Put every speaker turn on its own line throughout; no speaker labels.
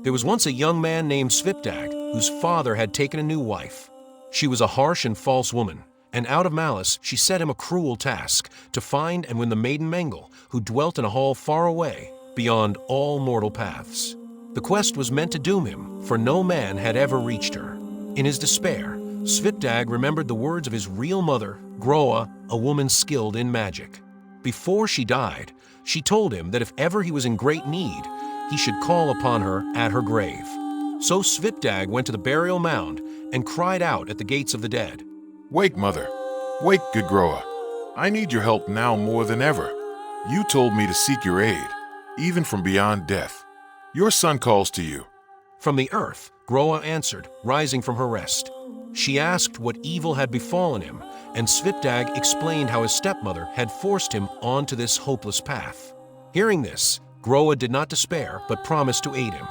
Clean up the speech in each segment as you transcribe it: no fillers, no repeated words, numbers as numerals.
There was once a young man named Svipdag whose father had taken a new wife. She was a harsh and false woman, and out of malice she set him a cruel task to find and win the maiden Menglöð, who dwelt in a hall far away, beyond all mortal paths. The quest was meant to doom him, for no man had ever reached her. In his despair, Svipdag remembered the words of his real mother, Groa, a woman skilled in magic. Before she died, she told him that if ever he was in great need, he should call upon her at her grave. So Svipdag went to the burial mound and cried out at the gates of the dead.
Wake, mother. Wake, good Groa. I need your help now more than ever. You told me to seek your aid, even from beyond death. Your son calls to you.
From the earth, Groa answered, rising from her rest. She asked what evil had befallen him, and Svipdag explained how his stepmother had forced him onto this hopeless path. Hearing this, Groa did not despair, but promised to aid him.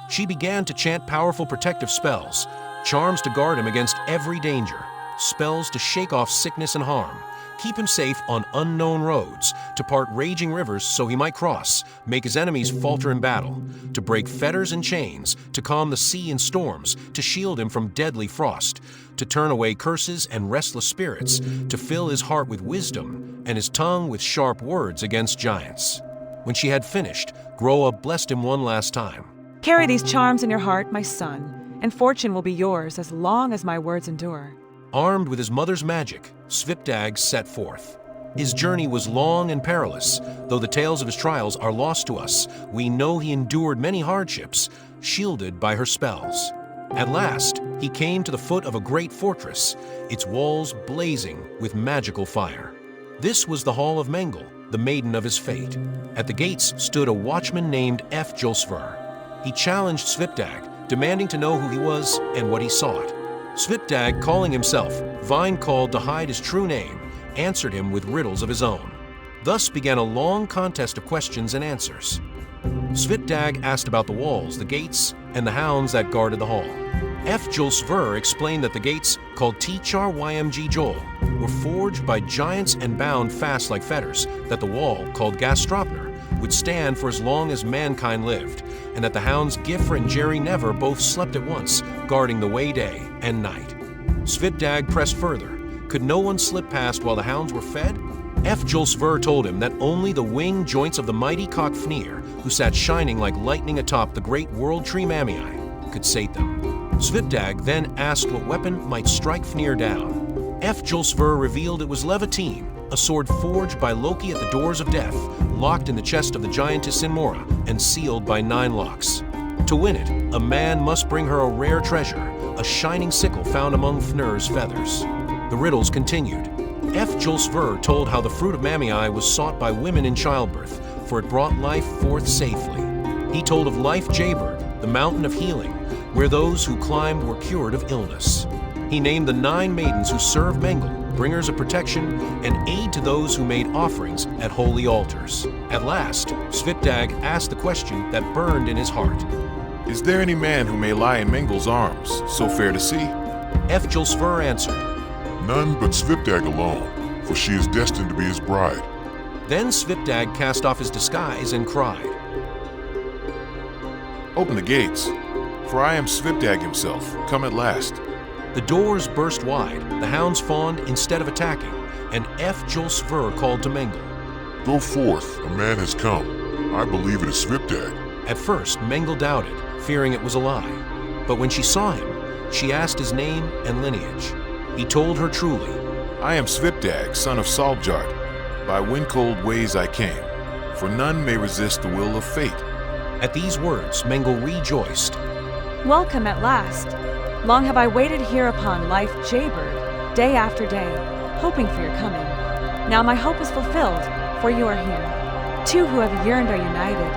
She began to chant powerful protective spells, charms to guard him against every danger, spells to shake off sickness and harm, keep him safe on unknown roads, to part raging rivers so he might cross, make his enemies falter in battle, to break fetters and chains, to calm the sea in storms, to shield him from deadly frost, to turn away curses and restless spirits, to fill his heart with wisdom and his tongue with sharp words against giants. When she had finished, Groa blessed him one last time.
Carry these charms in your heart, my son, and fortune will be yours as long as my words endure.
Armed with his mother's magic, Svipdag set forth. His journey was long and perilous. Though the tales of his trials are lost to us, we know he endured many hardships, shielded by her spells. At last, he came to the foot of a great fortress, its walls blazing with magical fire. This was the Hall of Menglöð, the maiden of his fate. At the gates stood a watchman named Svipdag. He challenged Svipdag, demanding to know who he was and what he sought. Svipdag, calling himself Vine called to hide his true name, answered him with riddles of his own. Thus began a long contest of questions and answers. Svipdag asked about the walls, the gates, and the hounds that guarded the hall. Svipdag explained that the gates, called Ymg, were forged by giants and bound fast like fetters, that the wall, called Gastropner, would stand for as long as mankind lived, and that the hounds Gifr and Jerry Never both slept at once, guarding the way day and night. Svipdag pressed further. Could no one slip past while the hounds were fed? Svipdag told him that only the winged joints of the mighty cock Fnir, who sat shining like lightning atop the great world tree Mamei, could sate them. Svipdag then asked what weapon might strike Fnir down. Svipdag revealed it was Levitine, a sword forged by Loki at the doors of death, locked in the chest of the giantess Sinmora and sealed by 9 locks. To win it, a man must bring her a rare treasure, a shining sickle found among Fnir's feathers. The riddles continued. Svipdag told how the fruit of Mamei was sought by women in childbirth, for it brought life forth safely. He told of Life Jaybird, the mountain of healing, where those who climbed were cured of illness. He named the 9 maidens who served Menglöð, bringers of protection and aid to those who made offerings at holy altars. At last, Svipdag asked the question that burned in his heart.
Is there any man who may lie in Menglöð's arms, so fair to see?
Svipdag answered.
None but Svipdag alone, for she is destined to be his bride.
Then Svipdag cast off his disguise and cried.
Open the gates, for I am Svipdag himself, come at last.
The doors burst wide, the hounds fawned instead of attacking, and Svipdag called to Menglöð.
Go forth, a man has come. I believe it is Svipdag.
At first, Menglöð doubted, fearing it was a lie. But when she saw him, she asked his name and lineage. He told her truly.
I am Svipdag, son of Saljard. By wind-cold ways I came, for none may resist the will of fate.
At these words, Menglöð rejoiced.
Welcome at last. Long have I waited here upon Life Jaybird, day after day, hoping for your coming. Now my hope is fulfilled, for you are here. Two who have yearned are united,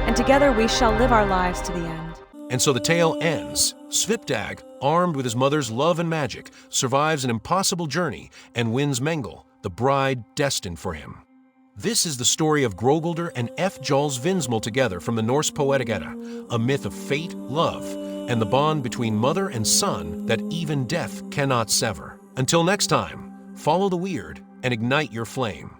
and together we shall live our lives to the end.
And so the tale ends. Svipdag, armed with his mother's love and magic, survives an impossible journey and wins Menglöð, the bride destined for him. This is the story of Grogaldr and Fjalls Vinsmál together from the Norse Poetic Edda, a myth of fate, love, and the bond between mother and son that even death cannot sever. Until next time, follow the Wyrd and ignite your flame.